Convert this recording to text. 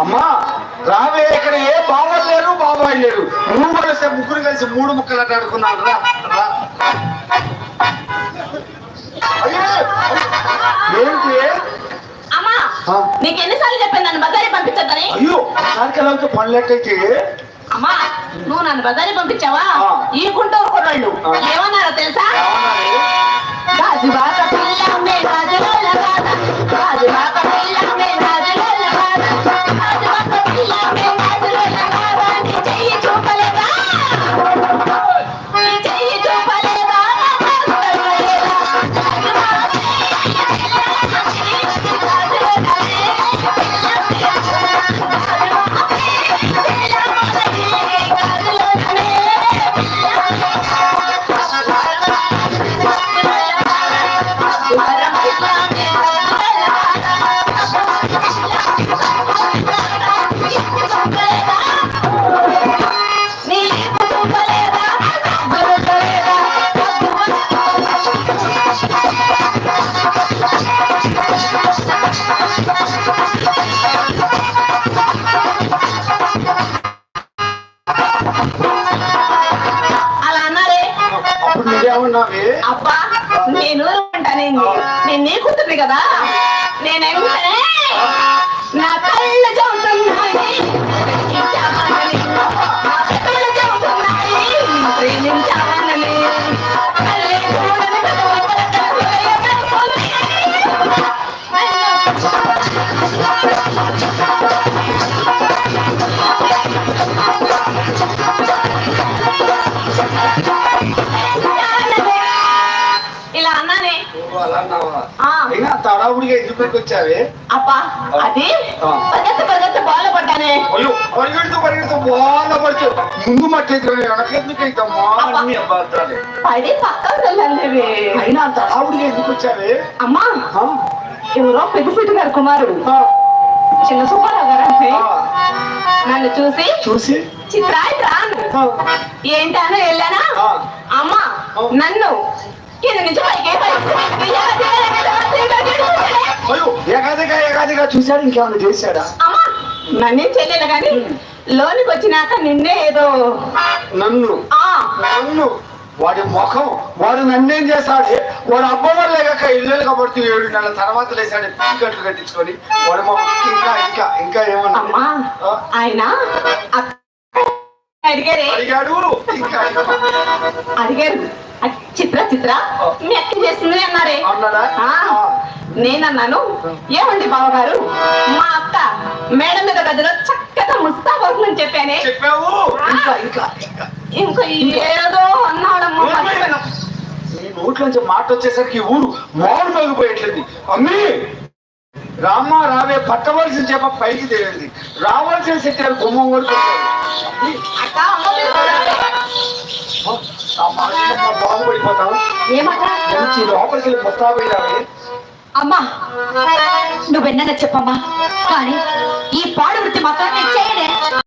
అమ్మా రావే, ఇక్కడ ఏ బాబాలు లేరు బాబాయి లేరు, ముగ్గురు కలిసి మూడు ముక్కలు అడ్డాడుకున్నారు. ఏంటి అమ్మా, నీకు ఎన్నిసార్లు చెప్పాను నన్ను బజారీ పంపించద్దని? అయ్యో సారికెళ్ళి పనులెట్టయితే అమ్మా, నువ్వు నన్ను బజారీ పంపించావా? ఈ గుంటూరు కుర్రాళ్ళు ఏమన్నారో తెలుసా? గాజువాక పిల్లమ్మే గాజులోల గాజ, గాజువాక పిల్లమ్మే గాజులోల గాజ, గాజువాక పిల్లమ్మే గాజులోల గాజ, నీ చెయ్యి చూపలేదా, నీ చెయ్యి చూపలేదా, అబ్బా నేను అంటానేంది, నేను నీ కూతుర్ని కదా, నేనేమంటే నా కళ్ళు చెబుతున్నాయి, కళ్ళు చెబుతున్నాయి ప్రేమించాలని, ఇలా అన్నానే. తడావుడిగా ఎందుకు వచ్చావే? అబ్బా అది పరిగెత్తి బాగా పడ్డానే. అయ్యో పరిగెడుతూ బాగా పడుతూ ముందు మట్టి వెనకెందుకైతమ్మా పడి పక్కకు వెళ్ళలేవే. అయినా తడావుడిగా ఎందుకు వచ్చావే? అమ్మా, ఎవరో పెద్దశెట్టి గారు కుమారుడు చిన్న సుబ్బారావు గారు అంటే నన్ను చూసి చిత్రాయిత్రా ఏంటనో వెళ్ళానా? అమ్మా నన్ను కింద నుంచి ఏకాదిగా చూశాడు, ఇంకేమైనా చేశాడా? అమ్మా నన్నేం చేయలేదు కానీ లోనికి వచ్చినాక నిన్నే ఏదో నన్ను వాడి ముఖం, వాడు నన్నేం చేస్తాడు? వాడు అబ్బవారు లేక ఇల్లు కాబట్టి 7 నెలల తర్వాత లేసాడు గట్లు కట్టించుకొని. వాడి ముఖం ఇంకా ఏమన్నా? అమ్మా ఆయన అడిగారు చిత్ర మీ అక్క చేస్తుంది అన్నారే. నేనన్నాను, ఏమండి బావగారు, మా అక్క మేడ మీద గదిలో చక్కగా ముస్తా పడుతుందని చెప్పానే. చెప్పావు? ఇంకా ఏదో అన్నాడమ్మా. నీ నోట్లోంచి మాట వచ్చేసరికి ఊరు మోడు మోగిపోయేట్లేదు. అమ్మి రామ్మ రావే, పట్టవలసిన చేప పైకి తేలింది, రావాల్సిన శక్తి గుమ్మం కూడా బాగుపడిపోతావు. మంచి లోపలికి వెళ్ళి ముస్తాబయ్యావే. అమ్మా నువ్వెన్నా చెప్పమ్మా, కానీ ఈ పాడు వృత్తి మాత్రం నేను చేయలే.